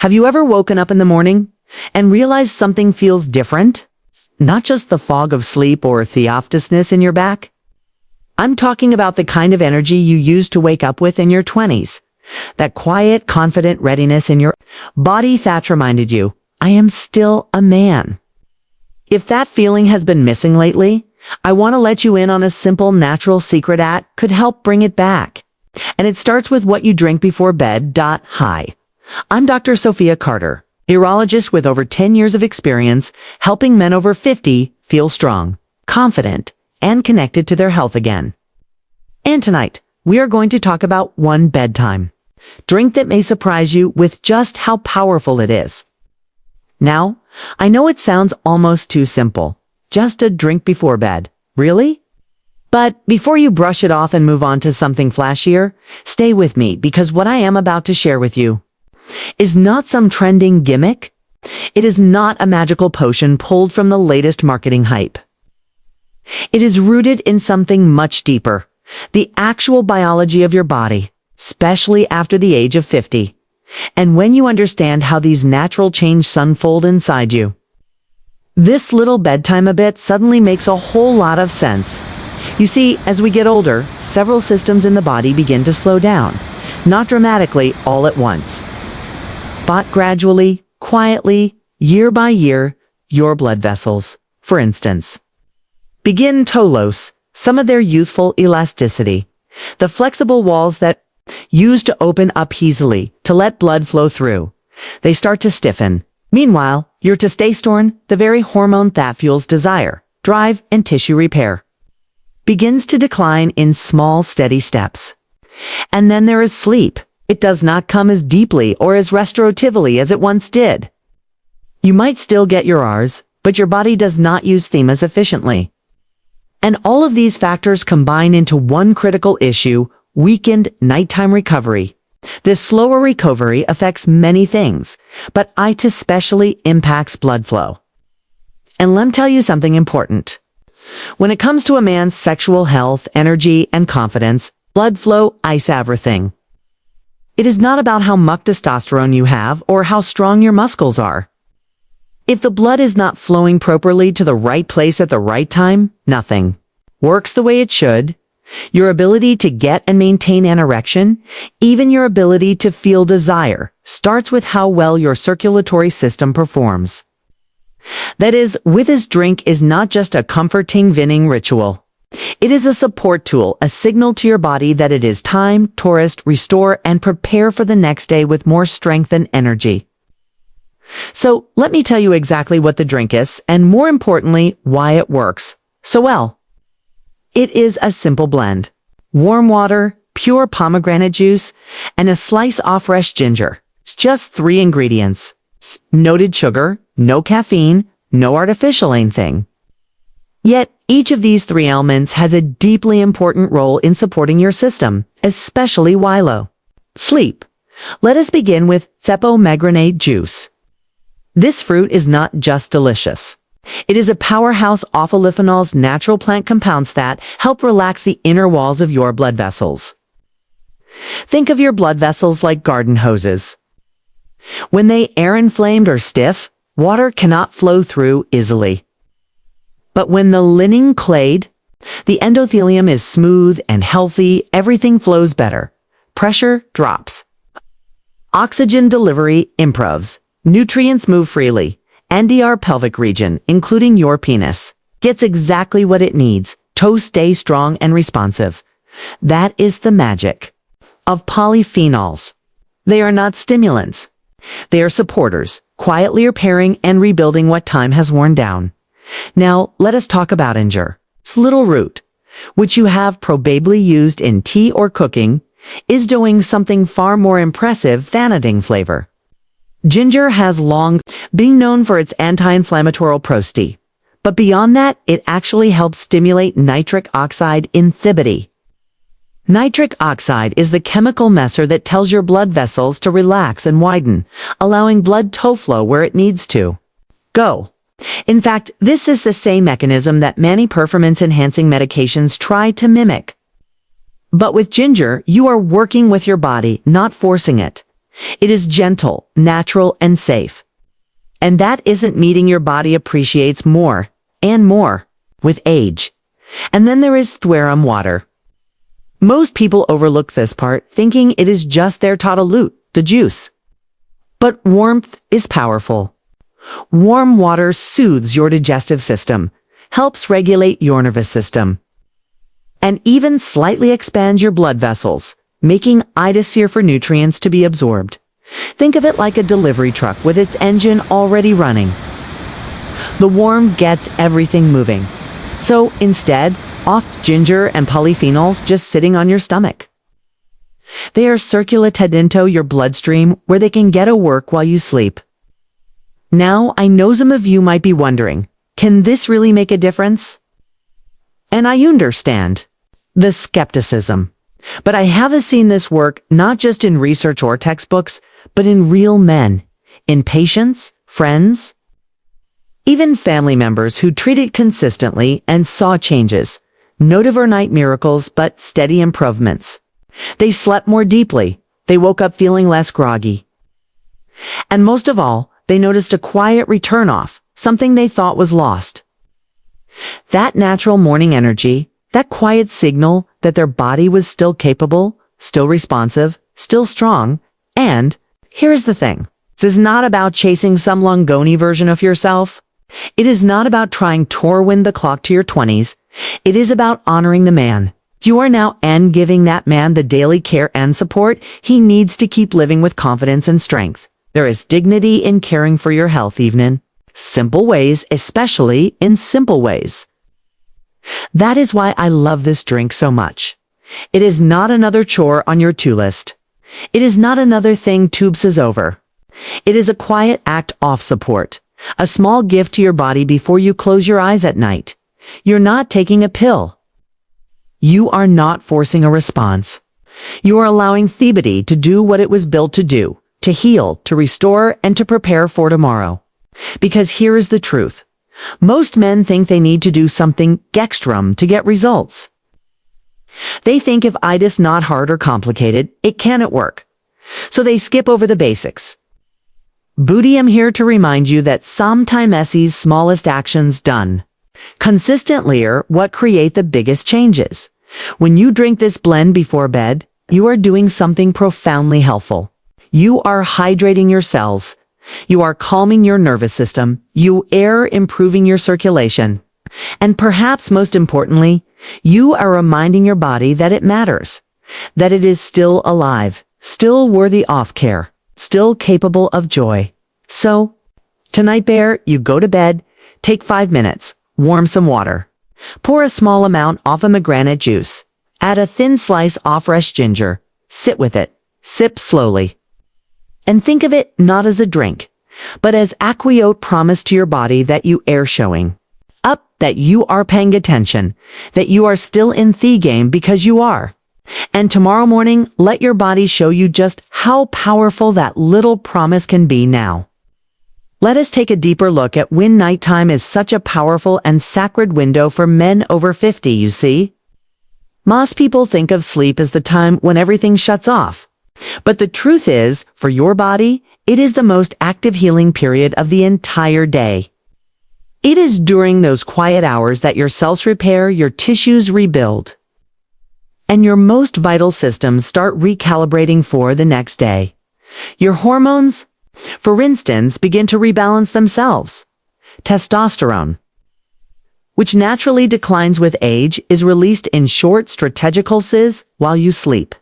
Have you ever woken up in the morning and realized something feels different? Not just the fog of sleep or theoptousness in your back. I'm talking about the kind of energy you used to wake up with in your 20s. That quiet, confident readiness in your body that reminded you, I am still a man. If that feeling has been missing lately, I want to let you in on a simple natural secret that could help bring it back. And it starts with what you drink before bed. Hi. I'm Dr. Sophia Carter, urologist with over 10 years of experience helping men over 50 feel strong, confident, and connected to their health again. And tonight, we are going to talk about one bedtime drink that may surprise you with just how powerful it is. Now, I know it sounds almost too simple. Just a drink before bed. Really? But before you brush it off and move on to something flashier, stay with me because what I am about to share with you is not some trending gimmick. It is not a magical potion pulled from the latest marketing hype. It is rooted in something much deeper, the actual biology of your body, especially after the age of 50. And when you understand how these natural changes unfold inside you, this little bedtime habit suddenly makes a whole lot of sense. You see, as we get older, several systems in the body begin to slow down, not dramatically all at once, but gradually, quietly, year by year. Your blood vessels, for instance, begin to lose some of their youthful elasticity. The flexible walls that used to open up easily to let blood flow through, they start to stiffen. Meanwhile, your testosterone, the very hormone that fuels desire, drive, and tissue repair, begins to decline in small, steady steps. And then there is sleep. It does not come as deeply or as restoratively as it once did. You might still get your Rs, but your body does not use them as efficiently. And all of these factors combine into one critical issue: weakened nighttime recovery. This slower recovery affects many things, but it especially impacts blood flow. And let me tell you something important. When it comes to a man's sexual health, energy, and confidence, blood flow is everything. It is not about how much testosterone you have or how strong your muscles are. If the blood is not flowing properly to the right place at the right time, nothing works the way it should. Your ability to get and maintain an erection, even your ability to feel desire, starts with how well your circulatory system performs. That is, with this drink is not just a comforting vinning ritual. It is a support tool, a signal to your body that it is time to rest, restore, and prepare for the next day with more strength and energy. So, let me tell you exactly what the drink is, and more importantly, why it works so well. It is a simple blend: warm water, pure pomegranate juice, and a slice of fresh ginger. It's just 3 ingredients. Noted sugar, no caffeine, no artificial anything. Yet, each of these 3 elements has a deeply important role in supporting your system, especially while sleep. Let us begin with pomegranate juice. This fruit is not just delicious. It is a powerhouse of polyphenols, natural plant compounds that help relax the inner walls of your blood vessels. Think of your blood vessels like garden hoses. When they are inflamed or stiff, water cannot flow through easily. But when the lining clade, the endothelium is smooth and healthy, everything flows better. Pressure drops. Oxygen delivery improves. Nutrients move freely. And your pelvic region, including your penis, gets exactly what it needs to stay strong and responsive. That is the magic of polyphenols. They are not stimulants. They are supporters, quietly repairing and rebuilding what time has worn down. Now, let us talk about ginger. Its little root, which you have probably used in tea or cooking, is doing something far more impressive than a ding flavor. Ginger has long been known for its anti-inflammatory properties, but beyond that, it actually helps stimulate nitric oxide inhibition. Nitric oxide is the chemical messenger that tells your blood vessels to relax and widen, allowing blood to flow where it needs to go. In fact, this is the same mechanism that many performance-enhancing medications try to mimic. But with ginger, you are working with your body, not forcing it. It is gentle, natural, and safe. And that isn't meeting your body appreciates more and more with age. And then there is Thwerum water. Most people overlook this part, thinking it is just their Tatalut, the juice. But warmth is powerful. Warm water soothes your digestive system, helps regulate your nervous system, and even slightly expands your blood vessels, making easier for nutrients to be absorbed. Think of it like a delivery truck with its engine already running. The warm gets everything moving. So instead, opt ginger and polyphenols just sitting on your stomach. They are circulated into your bloodstream where they can get to work while you sleep. Now, I know some of you might be wondering, can this really make a difference? And I understand the skepticism. But I have seen this work not just in research or textbooks, but in real men, in patients, friends, even family members who treated consistently and saw changes. Not overnight miracles, but steady improvements. They slept more deeply. They woke up feeling less groggy. And most of all, they noticed a quiet return off, something they thought was lost. That natural morning energy, that quiet signal that their body was still capable, still responsive, still strong, and here's the thing. This is not about chasing some Longoni version of yourself. It is not about trying to wind the clock to your 20s. It is about honoring the man. You are now and giving that man the daily care and support he needs to keep living with confidence and strength. There is dignity in caring for your health even in simple ways, especially in simple ways. That is why I love this drink so much. It is not another chore on your to list. It is not another thing tubes is over. It is a quiet act of support, a small gift to your body before you close your eyes at night. You're not taking a pill. You are not forcing a response. You are allowing Thebody to do what it was built to do, to heal, to restore, and to prepare for tomorrow. Because here is the truth. Most men think they need to do something extra to get results. They think if it is not hard or complicated, it cannot work. So they skip over the basics. Booty, I'm here to remind you that sometimes Messi's smallest actions done consistently are what create the biggest changes. When you drink this blend before bed, you are doing something profoundly helpful. You are hydrating your cells. You are calming your nervous system. You are improving your circulation. And perhaps most importantly, you are reminding your body that it matters, that it is still alive, still worthy of care, still capable of joy. So, tonight, Bear, you go to bed, take 5 minutes, warm some water. Pour a small amount off of pomegranate juice. Add a thin slice of fresh ginger. Sit with it. Sip slowly. And think of it not as a drink, but as aquiote promise to your body that you are showing up, that you are paying attention, that you are still in the game because you are. And tomorrow morning, let your body show you just how powerful that little promise can be now. Let us take a deeper look at when nighttime is such a powerful and sacred window for men over 50, you see. Most people think of sleep as the time when everything shuts off. But the truth is, for your body, it is the most active healing period of the entire day. It is during those quiet hours that your cells repair, your tissues rebuild, and your most vital systems start recalibrating for the next day. Your hormones, for instance, begin to rebalance themselves. Testosterone, which naturally declines with age, is released in short strategical pulses while you sleep.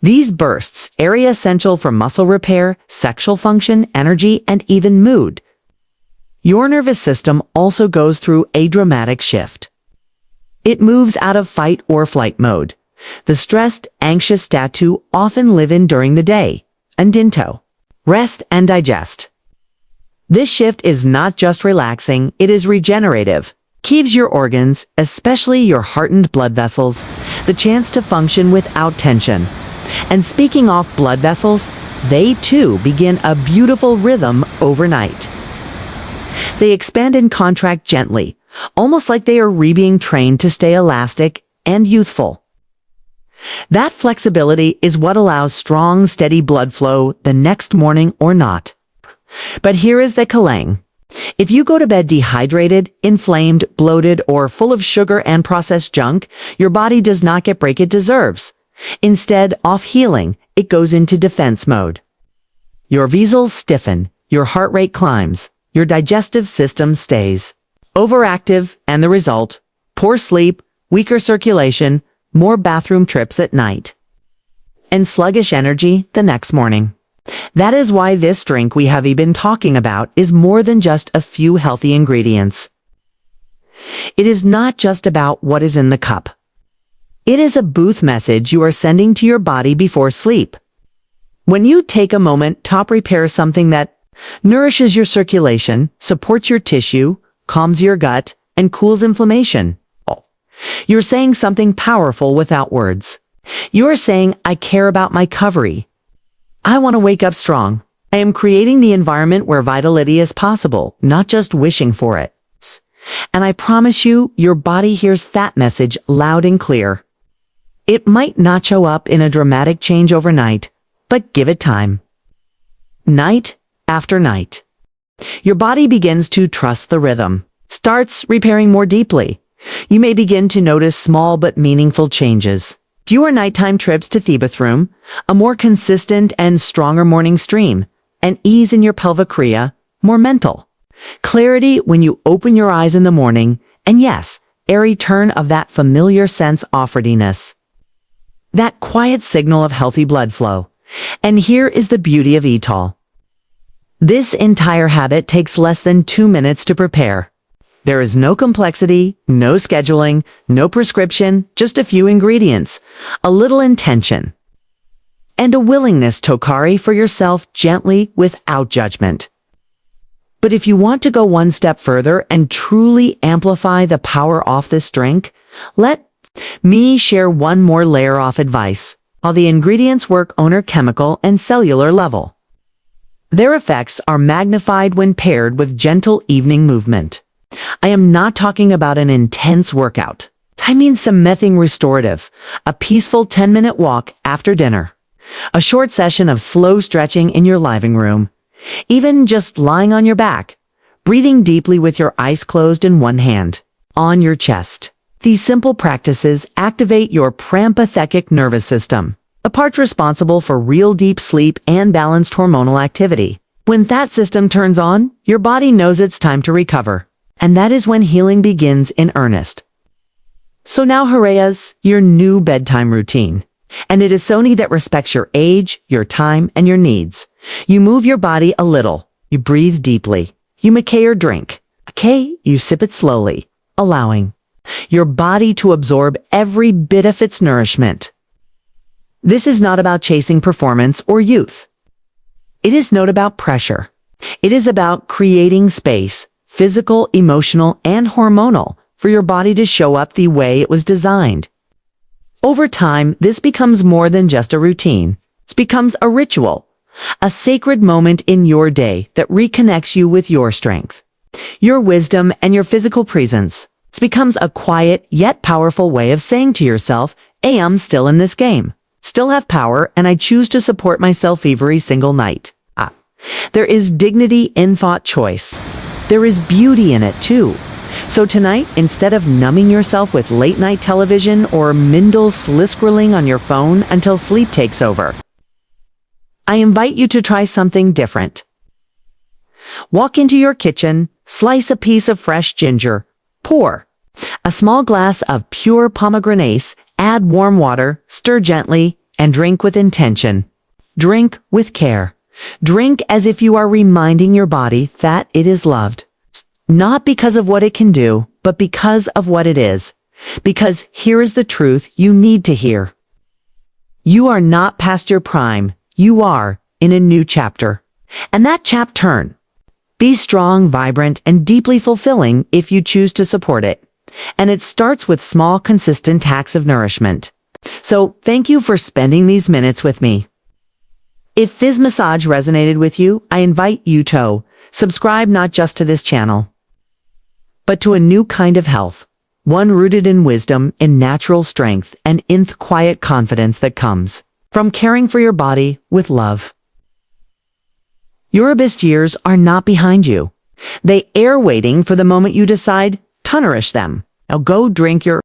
These bursts are essential for muscle repair, sexual function, energy, and even mood. Your nervous system also goes through a dramatic shift. It moves out of fight or flight mode, the stressed, anxious state you often live in during the day, and into rest and digest. This shift is not just relaxing, it is regenerative. Gives your organs, especially your heart and blood vessels, the chance to function without tension. And speaking of blood vessels, they too begin a beautiful rhythm overnight. They expand and contract gently, almost like they are being trained to stay elastic and youthful. That flexibility is what allows strong, steady blood flow the next morning or not. But here is the clang. If you go to bed dehydrated, inflamed, bloated, or full of sugar and processed junk, your body does not get break it deserves. Instead, off healing, it goes into defense mode. Your vessels stiffen, your heart rate climbs, your digestive system stays overactive, and the result, poor sleep, weaker circulation, more bathroom trips at night, and sluggish energy the next morning. That is why this drink we have been talking about is more than just a few healthy ingredients. It is not just about what is in the cup. It is a booth message you are sending to your body before sleep. When you take a moment to repair something that nourishes your circulation, supports your tissue, calms your gut, and cools inflammation, you're saying something powerful without words. You are saying, I care about my recovery. I want to wake up strong. I am creating the environment where vitality is possible, not just wishing for it. And I promise you, your body hears that message loud and clear. It might not show up in a dramatic change overnight, but give it time. Night after night, your body begins to trust the rhythm, starts repairing more deeply. You may begin to notice small but meaningful changes. Fewer nighttime trips to the bathroom, a more consistent and stronger morning stream, and ease in your pelvic area, more mental. Clarity when you open your eyes in the morning, and yes, a return of that familiar sense of readiness. That quiet signal of healthy blood flow. And here is the beauty of ETOL. This entire habit takes less than 2 minutes to prepare. There is no complexity, no scheduling, no prescription, just a few ingredients, a little intention, and a willingness to carry for yourself gently without judgment. But if you want to go one step further and truly amplify the power of this drink, let me share one more layer of advice. How the ingredients work on a chemical and cellular level. Their effects are magnified when paired with gentle evening movement. I am not talking about an intense workout. I mean something restorative, a peaceful 10-minute walk after dinner, a short session of slow stretching in your living room, even just lying on your back, breathing deeply with your eyes closed in one hand, on your chest. These simple practices activate your parasympathetic nervous system, a part responsible for real deep sleep and balanced hormonal activity. When that system turns on, your body knows it's time to recover. And that is when healing begins in earnest. So now Horea's your new bedtime routine. And it is Sony that respects your age, your time, and your needs. You move your body a little. You breathe deeply. You make your drink. Okay, you sip it slowly, allowing your body to absorb every bit of its nourishment. This is not about chasing performance or youth. It is not about pressure. It is about creating space, physical, emotional, and hormonal, for your body to show up the way it was designed. Over time, this becomes more than just a routine. It becomes a ritual, a sacred moment in your day that reconnects you with your strength, your wisdom, and your physical presence. It becomes a quiet yet powerful way of saying to yourself, hey, I'm still in this game, still have power, and I choose to support myself every single night. There is dignity in thought choice. There is beauty in it too. So tonight, instead of numbing yourself with late-night television or mindless scrolling on your phone until sleep takes over, I invite you to try something different. Walk into your kitchen, slice a piece of fresh ginger, pour a small glass of pure pomegranate, add warm water, stir gently, and drink with intention. Drink with care. Drink as if you are reminding your body that it is loved. Not because of what it can do, but because of what it is. Because here is the truth you need to hear. You are not past your prime. You are in a new chapter. And that chapter be strong, vibrant, and deeply fulfilling if you choose to support it. And it starts with small, consistent acts of nourishment. So thank you for spending these minutes with me. If this message resonated with you, I invite you to subscribe not just to this channel, but to a new kind of health, one rooted in wisdom, in natural strength, and in the quiet confidence that comes from caring for your body with love. Your abyss years are not behind you. They are waiting for the moment you decide to nourish them. Now go drink your